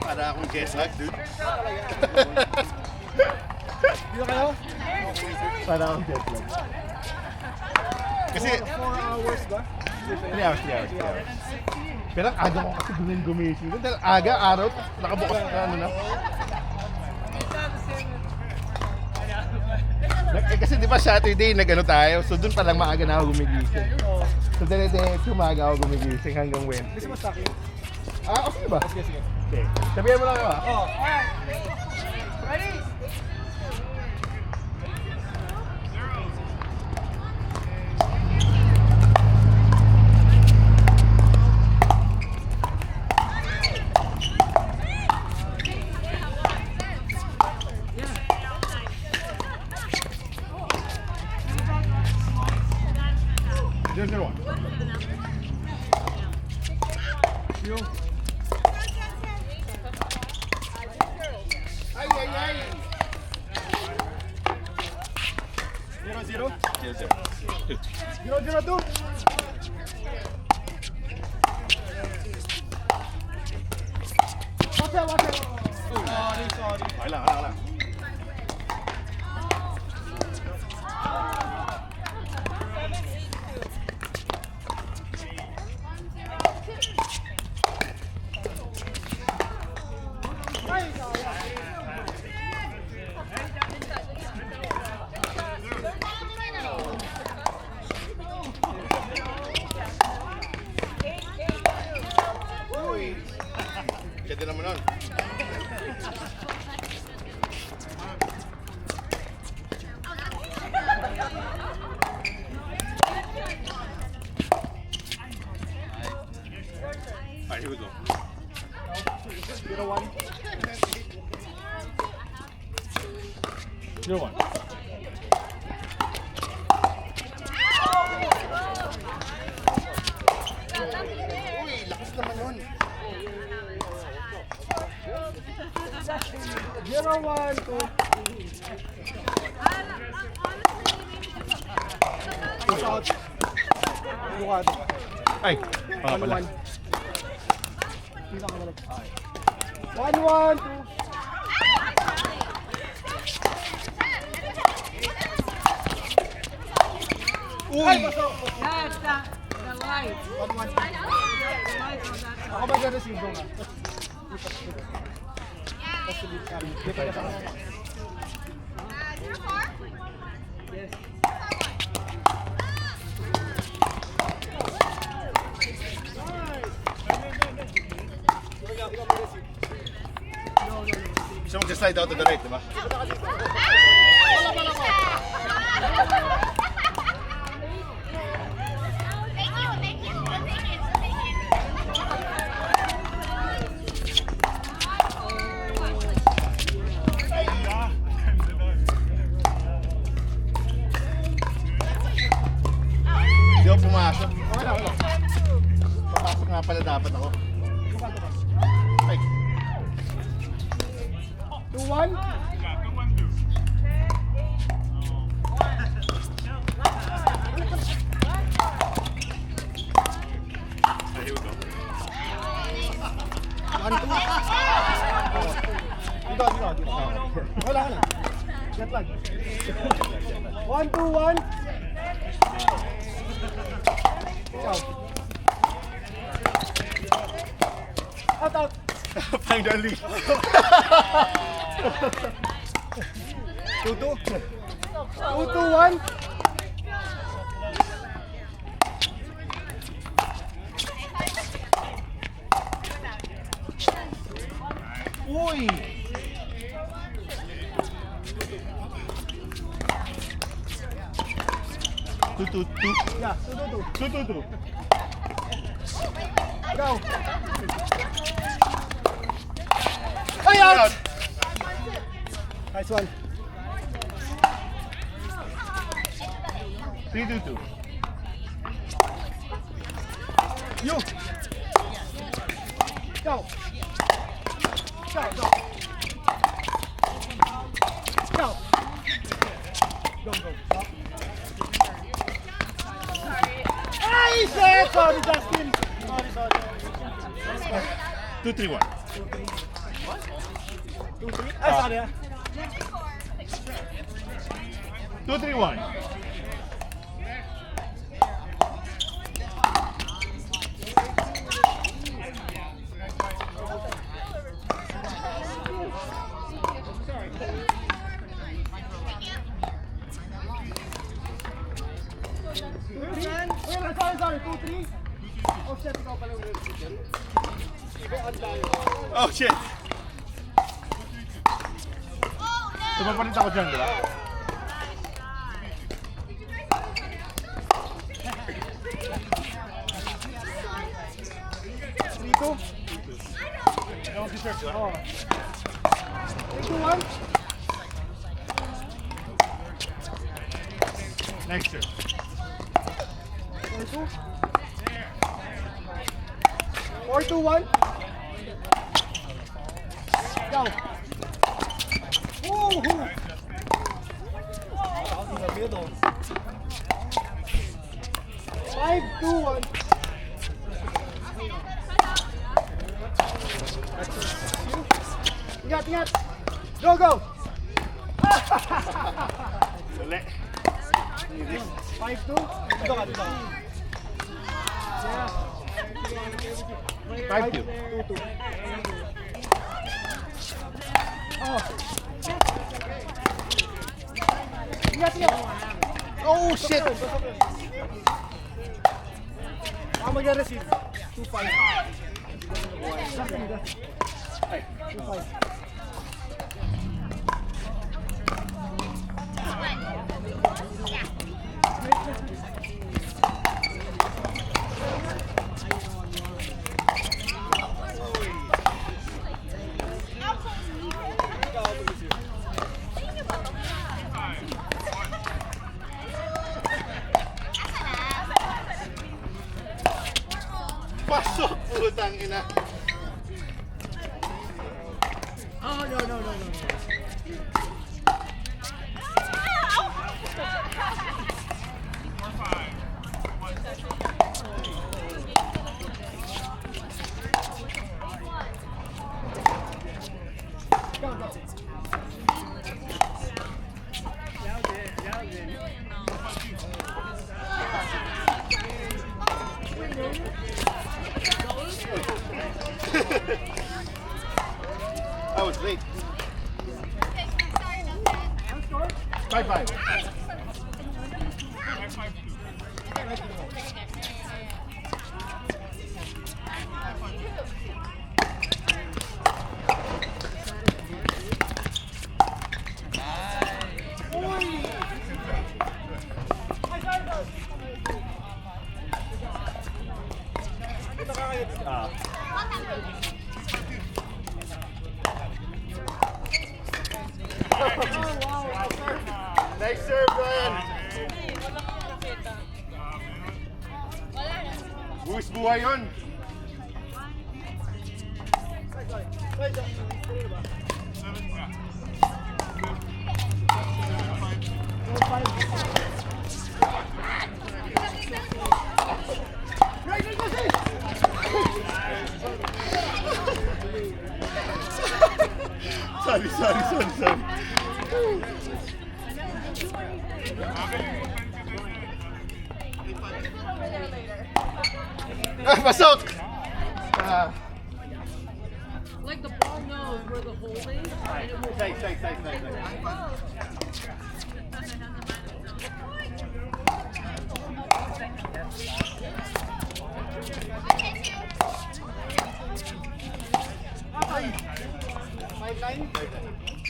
Para akong guest lag, dude. Dito kayo? Para akong guest lag. Kasi 4 hours ba? 3 hours. Pero ang aga ko kasi gumising. Dahil aga, araw, nakabukas ka ano na. Kasi di ba Saturday nag-ano tayo, so dun palang maaga na ako gumigising. So dire-diretso umaga ako gumigising hanggang Wednesday. Gusto mo sa akin? Okay ba? Sige. Okay. Sabihan mo lang ako Oh. Ready? Zero, zero, one. Ay. 0-0? 0-0 2. Sorry. Okay lang. Ganda naman nun. Alright, here we go. 0-1. 0-1. Uy, lakas naman nun. 0-1 to. Push out. Bukado. Ay, pala. 1-1. Kita ka nalang. 1-1 to. Ay, pasok. That's the light. 1-1. Ako ba receive ko nga? Tapos ulit kami. Di pa na ako. Yes. Gusto mo slide out to the right, diba? Hindi ako pumasok. Wala. Papasok nga pala dapat ako. Ay, 2-1. here we go. 1-2. Dito. Wala. Jet lag. 1-2-1. Ciao. Out. Finally. 2-2. 2-2-1. Uy! Two. Yeah, 2-2-2. Two. Go. Ay, out! Nice one. 3-2. You. Go. Go. Ay, shit! Sorry, Justin. 2-3-1. 2-3. Ay, sa kanya. 2-3-1. Sorry, 2-3. Oh shit, ikaw pala yung Oh shit! Tumapalit ako dyan, di ba? Oh. 3-2-1. Next year. 4-2. 4-2-1. Go. Woohoo! 5-2-1. Ingat, ingat. Go, go. Uli. 5-2. Dito ka, dito ka. 5-2. 2-2. Oh. Ingat, ingat. Oh shit! Ako mag-receive. 2-5. Ay, 2-5. Pasok! Putang ina. Oh, no, no, no, no. I was late. 5-5. Nice serve, Brian. Buwis buhay yun. Sorry. Pasok! Like the ball knows where the hole is. And it will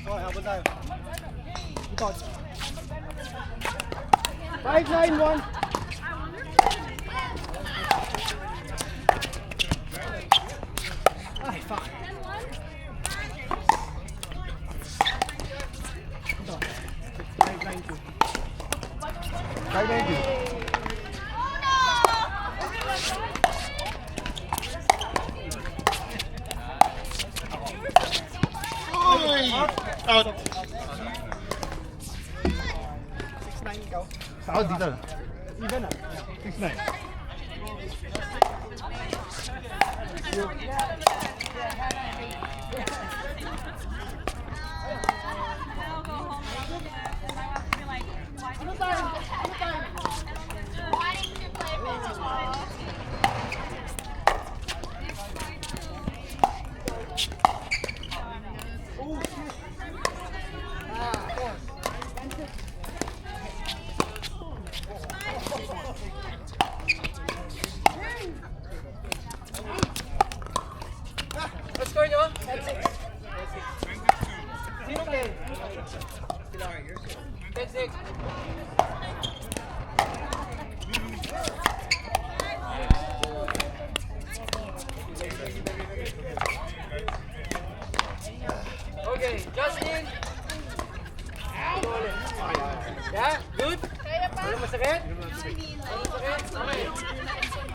Oh, habol tayo. Ikot. 5-9-1. Ay, fuck. Ito. 5-9-2. 5-9-2. Out. 6-9 ikaw. Out dito. Even na. 6-9. you.